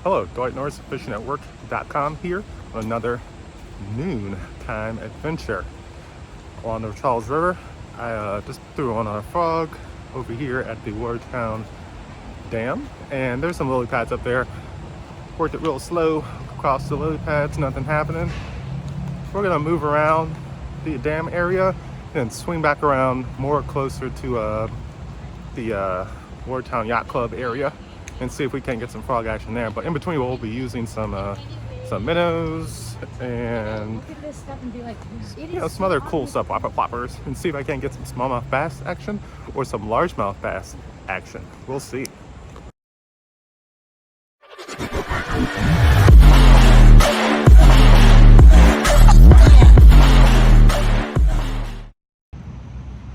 Hello, Dwight Norris, fishingnetwork.com here on another noontime adventure on the Charles River. I just threw on a frog over here at the Watertown Dam, and there's some lily pads up there. Worked it real slow across the lily pads, nothing happening. We're gonna move around the dam area and swing back around more closer to the Watertown Yacht Club area and see if we can get some frog action there. But in between, we'll be using some minnows and Look at this stuff and be like, some other cool stuff, ploppers, and see if I can get some smallmouth bass action or some largemouth bass action. We'll see.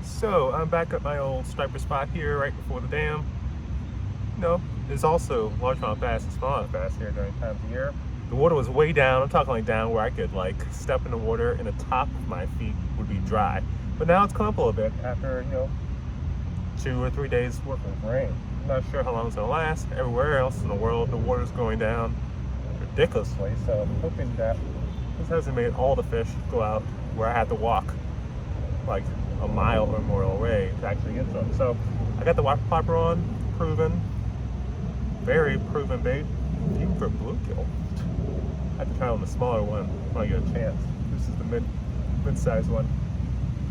So I'm back at my old striper spot here right before the dam. There's also largemouth bass and smallmouth bass here during times of year. The water was way down. I'm talking like down where I could like step in the water and the top of my feet would be dry. But now it's come up a little bit after 2 or 3 days worth of rain. I'm not sure how long it's gonna last. Everywhere else in the world, the water's going down ridiculously. So I'm hoping that this hasn't made all the fish go out where I had to walk like a mile or more away to actually get some. So I got the whopper plopper on, proven, very proven bait, even for bluegill. I have to try on the smaller one when I get a chance. This is the mid-sized one.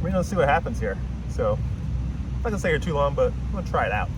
We're gonna see what happens here. So I'm not gonna stay here too long, but I'm gonna try it out.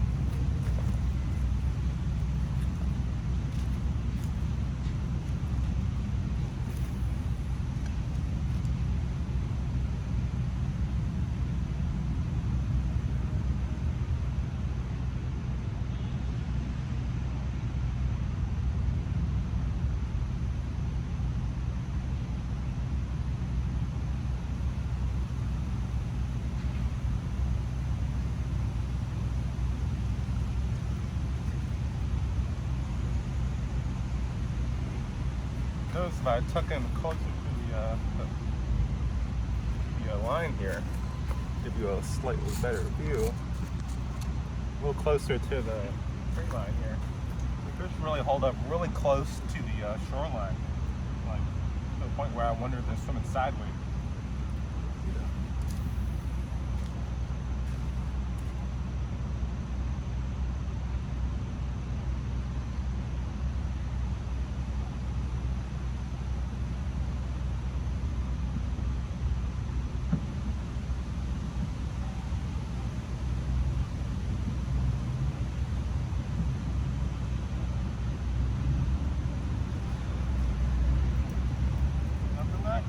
Notice if I tuck in closer to the line here, give you a slightly better view. A little closer to the tree line here. The fish really hold up really close to the shoreline, like to the point where I wonder if they're swimming sideways.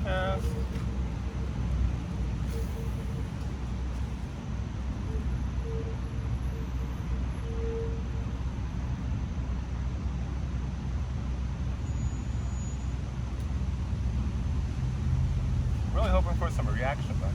Cast. Really hoping for some reaction, but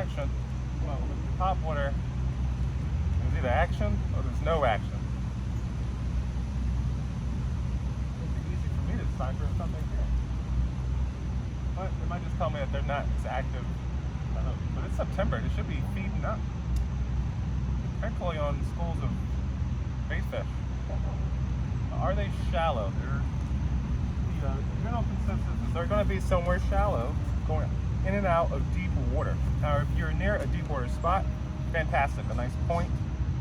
action. Well, with the top water, there's either action or there's no action. It's easy for me to decipher something here. But it might just tell me that they're not as active. But it's September, they should be feeding up. Particularly on schools of bait fish. Are they shallow? The general consensus is they're going to be somewhere shallow, going in and out of deep water. Now, if you're near a deep water spot, fantastic, a nice point,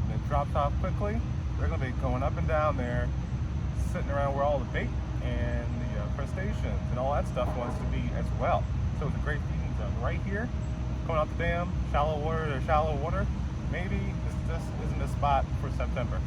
and it drops off quickly. They're going to be going up and down there, sitting around where all the bait and the crustaceans and all that stuff wants to be as well. So it's a great feeding zone right here, going out the dam, shallow water to shallow water. Maybe this isn't a spot for September.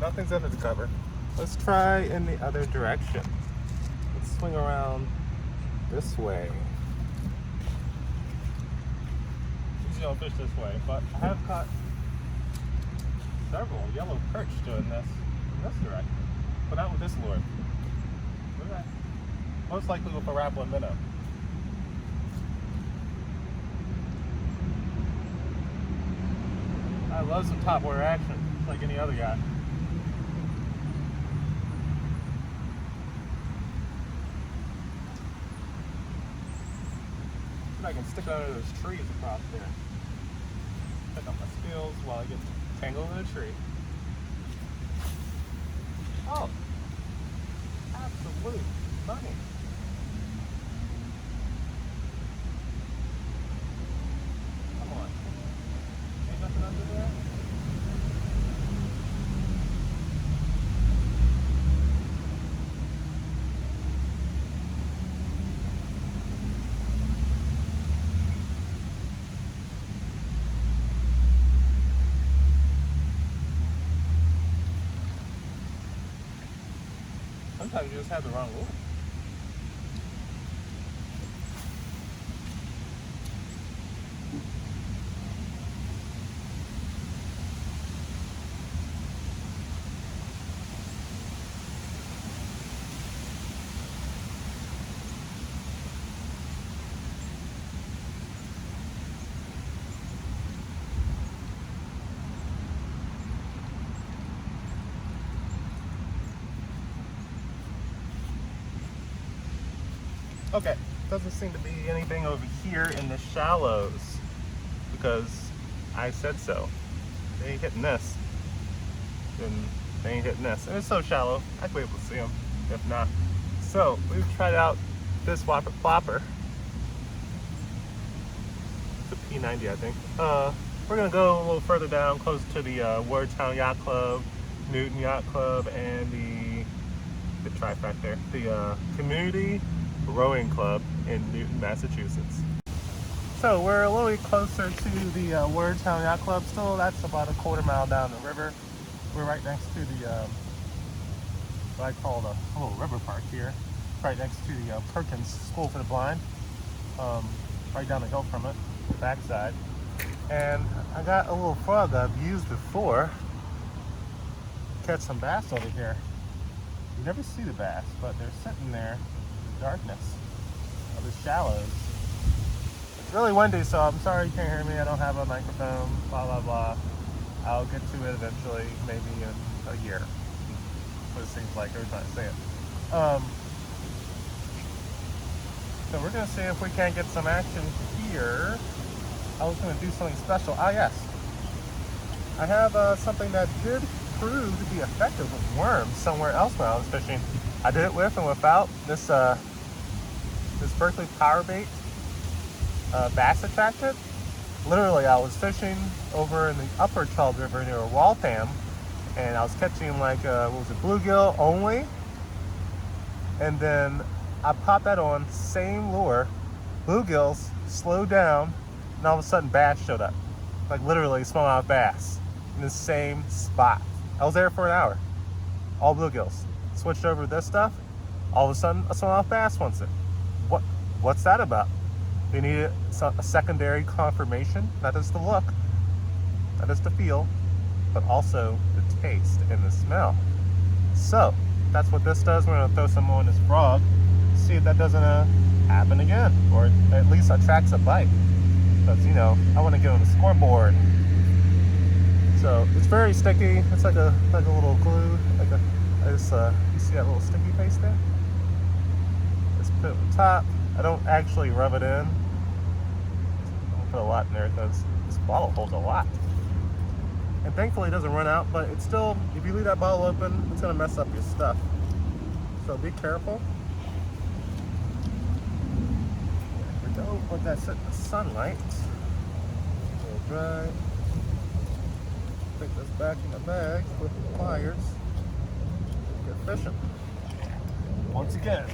Nothing's under the cover. Let's try in the other direction. Let's swing around this way. Usually I'll fish this way, but I have caught several yellow perch doing this in this direction, but not with this lure. Look at that. Most likely with a rattling minnow. I love some top water action, just like any other guy. I can stick it under those trees across there. Pick up my skills while I get tangled in a tree. Oh, absolute money. Come on. Ain't nothing under there? Sometimes you just have the wrong lure. Okay, doesn't seem to be anything over here in the shallows because I said so. They ain't hitting this, then they ain't hitting this. And it's so shallow, I'd be able to see them if not. So we've tried out this whopper plopper. It's a P90, I think. We're gonna go a little further down, close to the Wardtown Yacht Club, Newton Yacht Club, and the trifecta, the Community Rowing Club in Newton, Massachusetts. So we're a little bit closer to the Wardtown Yacht Club still. That's about a quarter-mile down the river. We're right next to the what I call the little river park here. Right next to the Perkins School for the Blind. Right down the hill from it, the backside. And I got a little frog I've used before. Catch some bass over here. You never see the bass, but they're sitting there in the darkness of the shallows. It's really windy, so I'm sorry you can't hear me. I don't have a microphone, blah, blah, blah. I'll get to it eventually, maybe in a year. What it seems like every time I say it. So we're going to see if we can't get some action here. I was going to do something special. Ah, yes. I have something that did prove to be effective with worms somewhere else when I was fishing. I did it with and without this this Berkeley power bait bass attractant. Literally, I was fishing over in the upper Charles River near Waltham, and I was catching like what was it, bluegill only, and then I popped that on, same lure, bluegills slowed down, and all of a sudden bass showed up, like literally smallmouth bass in the same spot. I was there for an hour, all bluegills. Switched over to this stuff, all of a sudden a smallmouth bass wants it. What's that about? They needed a secondary confirmation, not just the look, not just the feel, but also the taste and the smell. So that's what this does. We're gonna throw some more on this frog, see if that doesn't happen again, or at least attracts a bite. Because, you know, I want to get on the scoreboard. So it's very sticky. It's like a little glue, like a you see that little sticky paste there? Just put it on top. I don't actually rub it in. I don't put a lot in there because this bottle holds a lot. And thankfully it doesn't run out, but it's still, if you leave that bottle open, it's gonna mess up your stuff. So be careful. There we go. Let that sit in the sunlight. A little dry. Take this back in the bag with the pliers. Get fishing. Once again.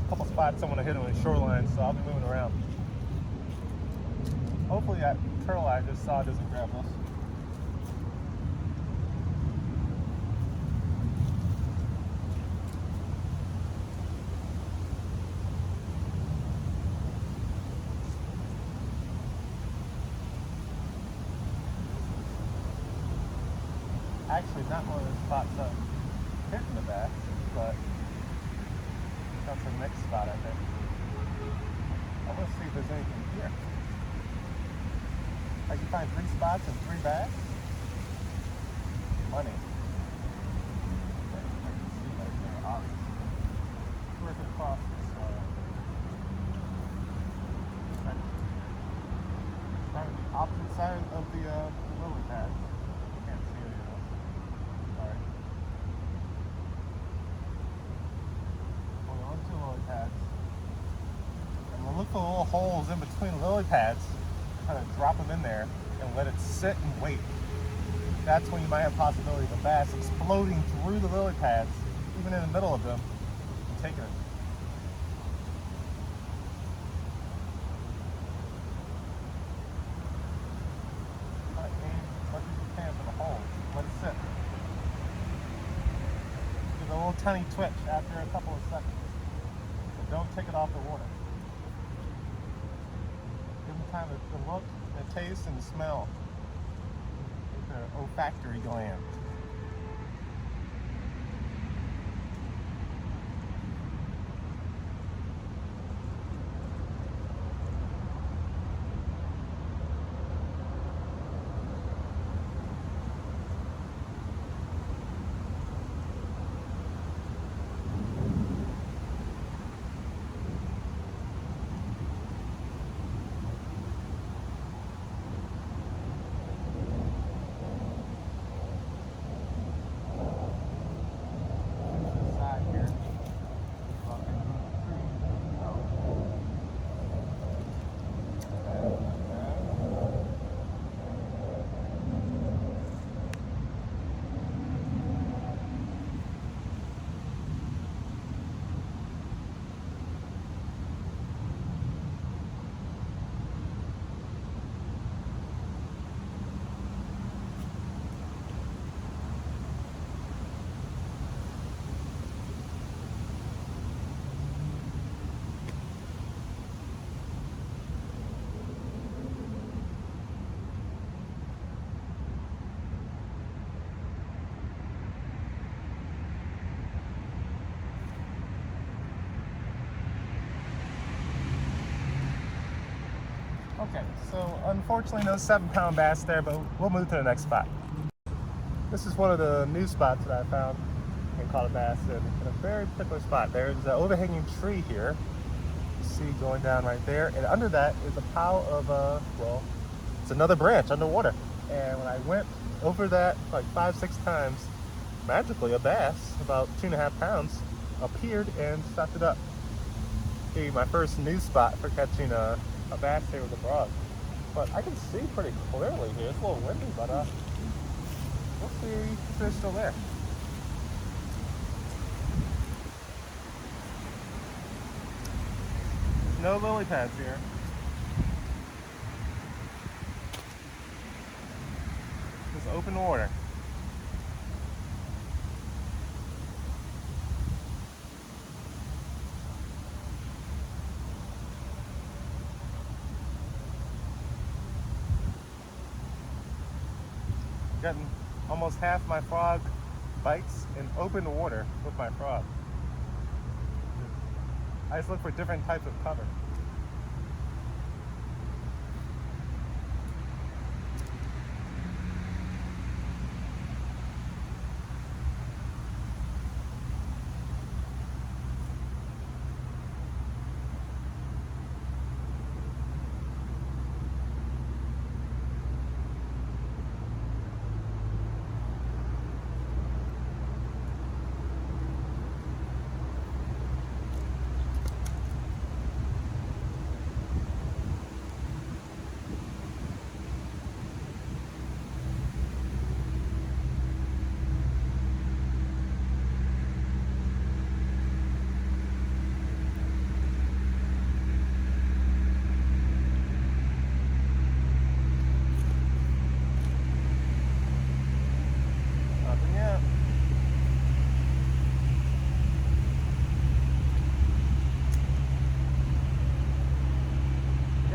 A couple spots I want to hit on the shoreline, so I'll be moving around. Hopefully that turtle I just saw doesn't grab us. Actually, not one of those spots up hitting the bass, but that's the next spot, I think. I want to see if there's anything here. I can find 3 spots and 3 bass. Money. Okay, I can see right there, obviously. Working across this kind of the opposite side of the lily pad. Can't see it, you know. Sorry. Only on 2 lily pads. I'm gonna look for little holes in between the lily pads. Kind of drop them in there and let it sit and wait. That's when you might have possibility of a bass exploding through the lily pads, even in the middle of them, and taking it. Aim as much as you can for the holes. Let it sit. Give it a little tiny twitch after a couple of seconds. So don't take it off the water. Give them time to look, and taste, and smell. Their olfactory gland. Okay, so unfortunately no 7-pound bass there, but we'll move to the next spot. This is one of the new spots that I found and caught a bass in a very particular spot. There's an overhanging tree here. You see going down right there, and under that is a pile of, well, it's another branch underwater. And when I went over that like 5-6 times, magically a bass, about 2.5 pounds, appeared and sucked it up. Be my first new spot for catching a bass here with a frog. But I can see pretty clearly here. It's a little windy, but we'll see if they're still there. There's no lily pads here. Just open water. Gotten almost half my frog bites in open water with my frog. I just look for different types of cover.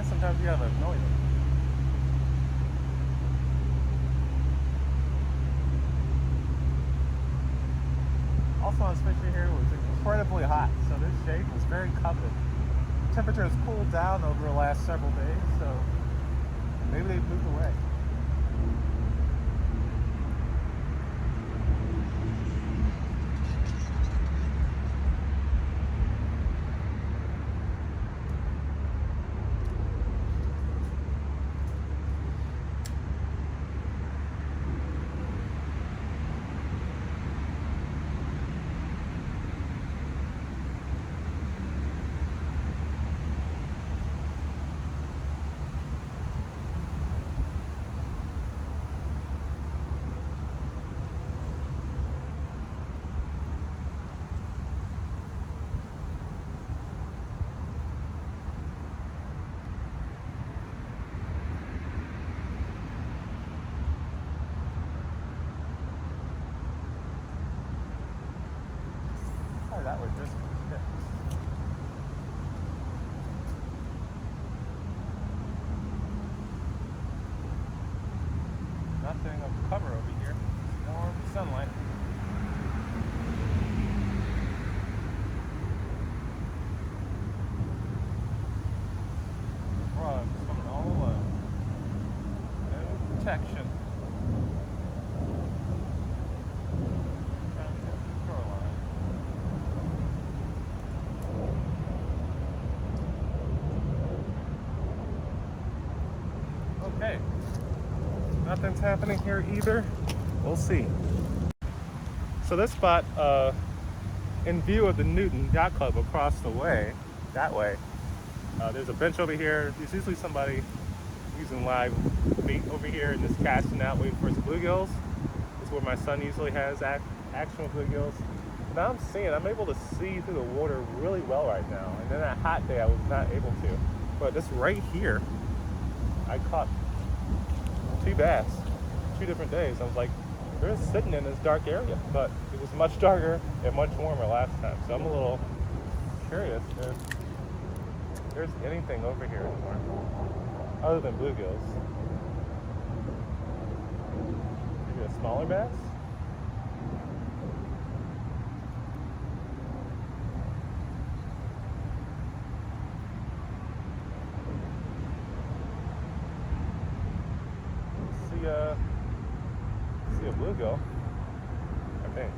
Sometimes you have a noise. Also on this picture here, it was incredibly hot, so this shade was very coveted. Temperature has cooled down over the last several days, so maybe they've moved away. That was just nothing of cover over here. Warm sunlight. Frogs coming all alone. No protection. Okay, nothing's happening here either. We'll see. So this spot, in view of the Newton Yacht Club across the way, that way, there's a bench over here. There's usually somebody using live bait over here and just casting out, waiting for some bluegills. This is where my son usually has action with bluegills. Now I'm able to see through the water really well right now. And then that hot day I was not able to. But this right here, I caught 2 bass, 2 different days. I was like, they're just sitting in this dark area, but it was much darker and much warmer last time. So I'm a little curious if there's anything over here anymore, other than bluegills. Maybe a smaller bass? bluegill, I think.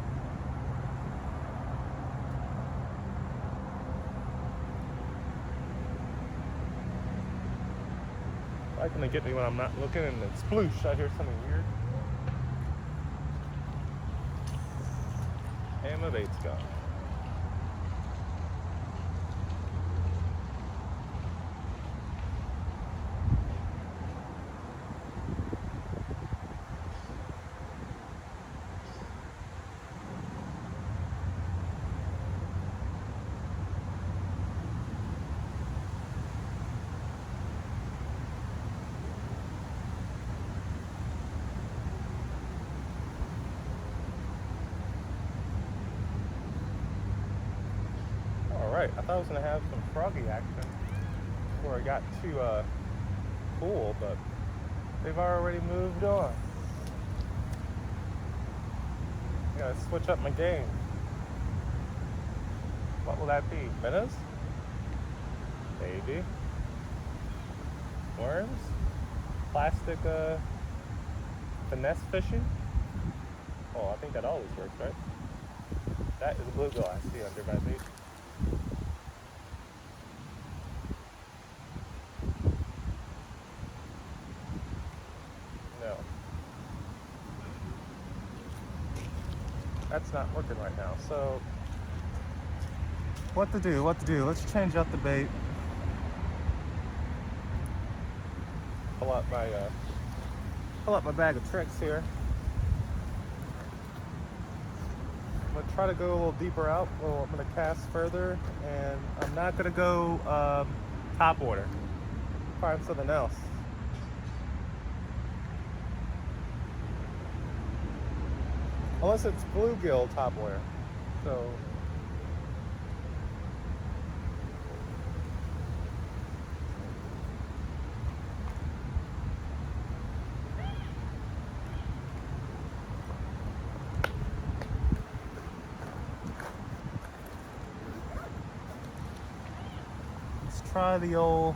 Why can they get me when I'm not looking and it's sploosh? I hear something weird. And my bait's gone. Alright, I thought I was going to have some froggy action before I got too cool, but they've already moved on. I gotta switch up my game. What will that be? Minnows? Maybe. Worms? Plastic finesse fishing? Oh, I think that always works, right? That is a bluegill I see under my bait. No. That's not working right now, so what to do? Let's change up the bait. Pull out my bag of tricks here. I'm gonna try to go a little deeper out. Well, I'm gonna cast further, and I'm not gonna go top water. Find something else. Unless it's bluegill top water. So let's try the old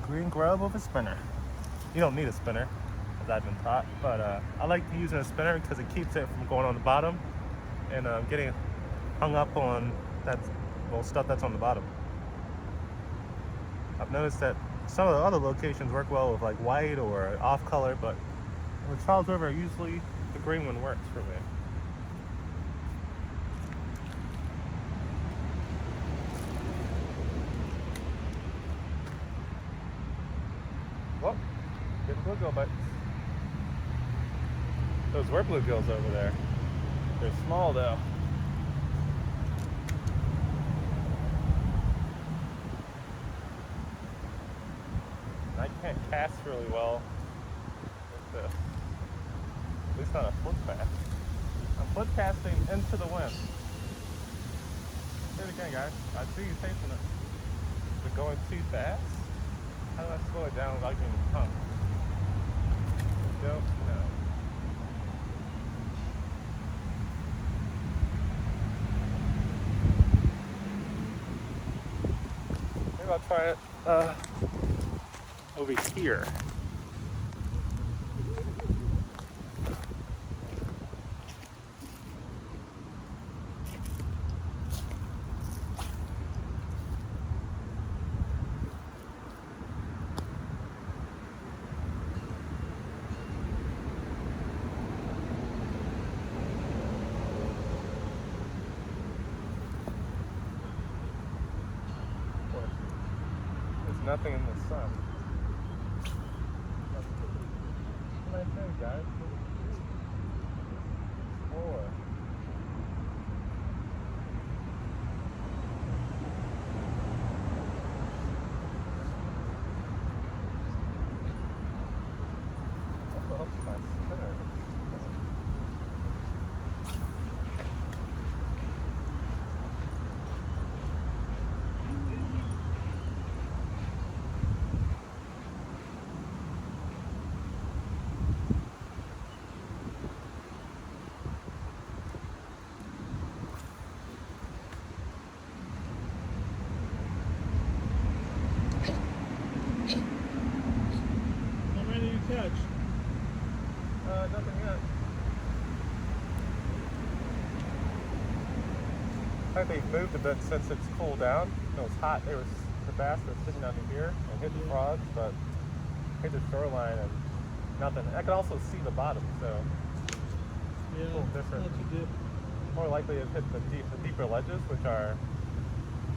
green grub with a spinner. You don't need a spinner, as I've been taught, but I like using a spinner because it keeps it from going on the bottom and getting hung up on that stuff that's on the bottom. I've noticed that some of the other locations work well with like white or off color, but with Charles River, usually the green one works for me. Well, getting bluegill bites. Those were bluegills over there. They're small though. I can't cast really well with this. At least not a flip cast. I'm flip casting into the wind. Say it again, guys. I see you facing it. Is it going too fast? How do I slow it down without getting pumped? Don't know. Maybe I'll try it over here. Nothing in the sun. What am I saying, guys? Explore. What the hell's my spinner? like they've moved a bit since it's cooled down. You know, it's hot. The bass were sitting under here and hitting frogs, but hit the shoreline and nothing. I could also see the bottom, so yeah, a little different. not too deep. More likely to hit the deeper ledges, which are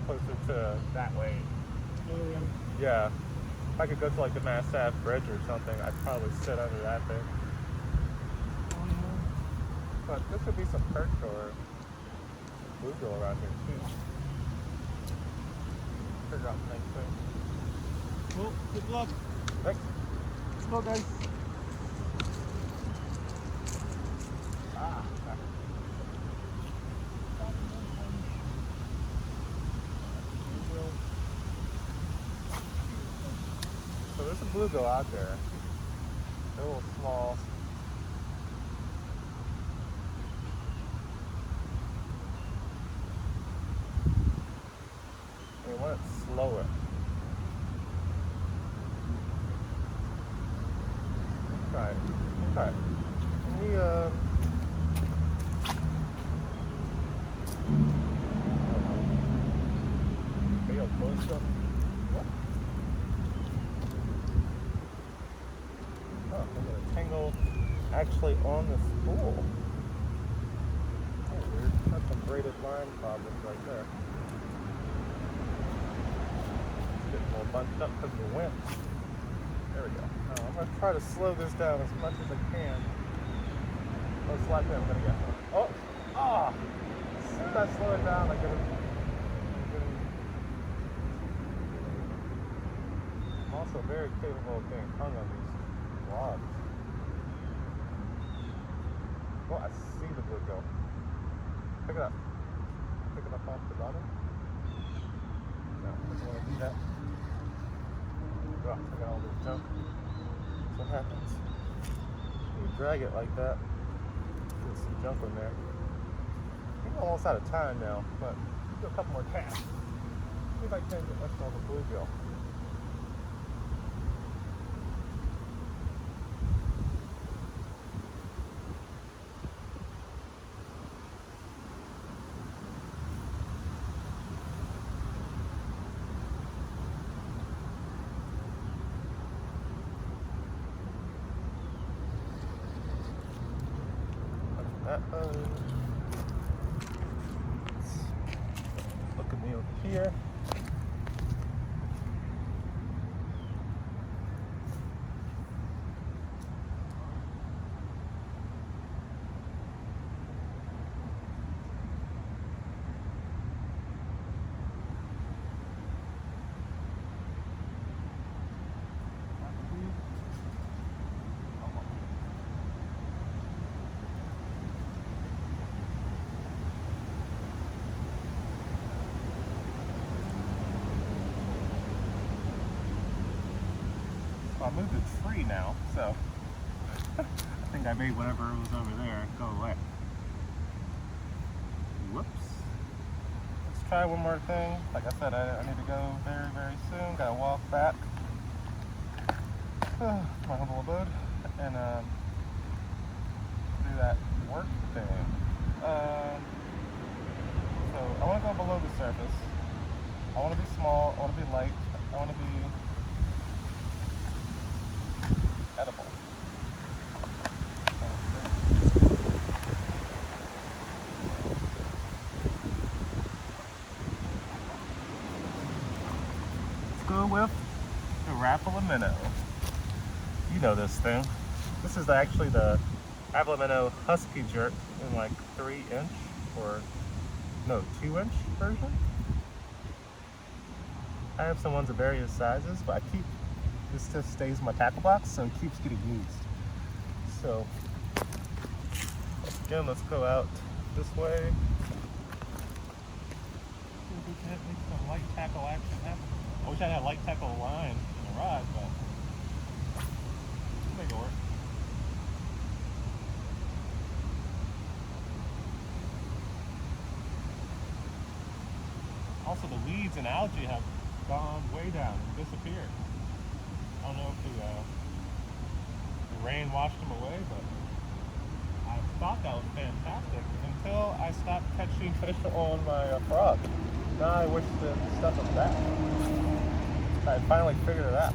closer to that way. Oh, yeah. Yeah. If I could go to like the Mass Ave Bridge or something, I'd probably sit under that thing. Oh, yeah. But there could be some perch or bluegill around here too. Figure out the next thing. Well, good luck. Thanks. Let's go, guys. Ah. So there's a bluegill out there. They're a little small. I mean, when it's slower. Try it. Okay. Can we, maybe I'll close up. What? Oh, I'm gonna tangle actually on the spool. Oh, weird. That's some braided line problems right there. It's getting more bunched up because of the wind. There we go. Now, I'm going to try to slow this down as much as I can. Most likely I'm going to get... Oh! Ah! As soon as I slow it down, I'm also very capable of being hung on these logs. Oh, I see the bluegill. Pick it up. Pick it up off the bottom. No, I don't want to do that. Oh, I got all this junk. That's what happens. You drag it like that. There's some junk in there. I'm almost out of time now, but do a couple more casts. See if I can get much more of a bluegill. Look at me over here. I moved the tree now, so I think I made whatever was over there go away. Whoops. Let's try one more thing. Like I said, I need to go very, very soon. Gotta walk back to my humble abode and do that work thing. So I want to go below the surface. I want to be small. I want to be light. I want to be edible. Let's go with the Rapala minnow. You know this thing. This is actually the Rapala minnow husky jerk in like 3-inch or no 2-inch version. I have some ones of various sizes, but this just stays in my tackle box, so it keeps getting used. So, again, let's go out this way. See if we can make some light tackle action happen. I wish I had a light tackle line in the rod, but we'll make it work. Also, the weeds and algae have gone way down and disappeared. I don't know if the rain washed them away, but I I thought that was fantastic until I stopped catching fish on my frog. Now I wish the stuff was back. I finally figured it out.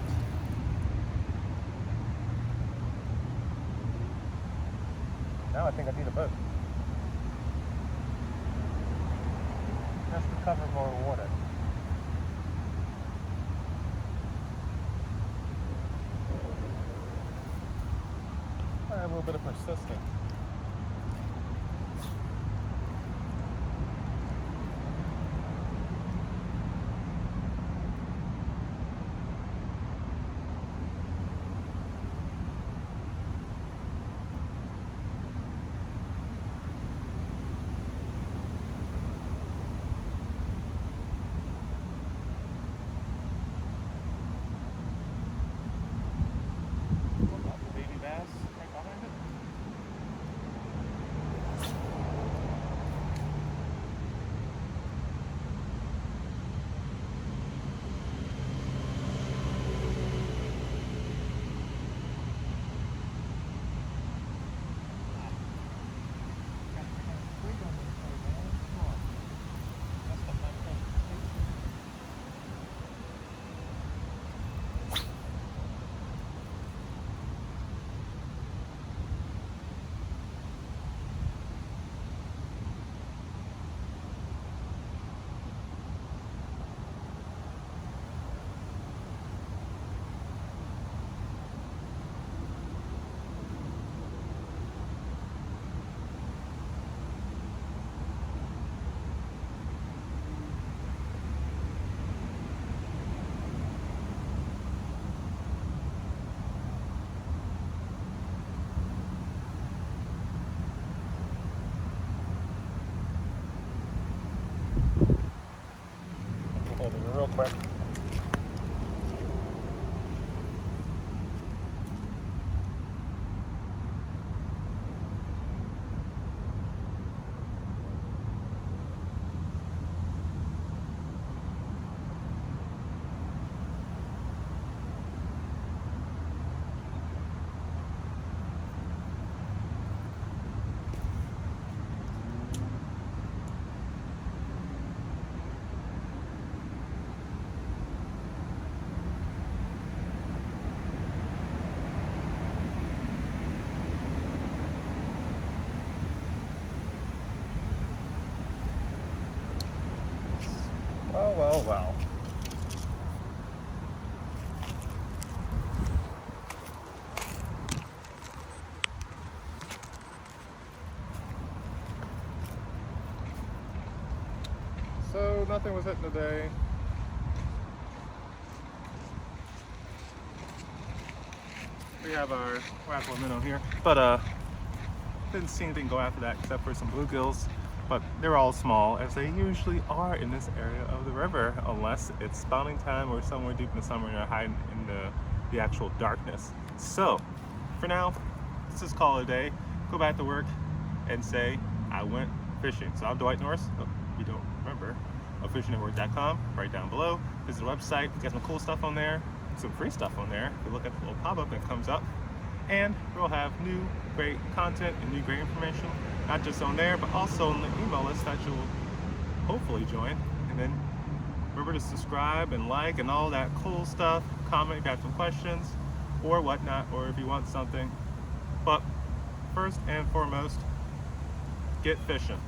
Now I think I need a boat. Just to cover more water. A little bit of persistence. Baby bass right behind it. Hold it real quick. Well. So nothing was hitting today. We have our raffle minnow here, but didn't see anything go after that except for some bluegills. But they're all small, as they usually are in this area of the river, unless it's spawning time or somewhere deep in the summer and they're hiding in the actual darkness. So, for now, let's just call it a day. Go back to work and say, I went fishing. So I'm Dwight Norris, if you don't remember, of fishingnetwork.com, right down below. Visit the website, we got some cool stuff on there, some free stuff on there. If you look at the little pop-up that comes up, and we'll have new great content and new great information, not just on there, but also on the email list that you'll hopefully join. And then remember to subscribe and like and all that cool stuff. Comment if you have some questions or whatnot, or if you want something. But first and foremost, get fishing.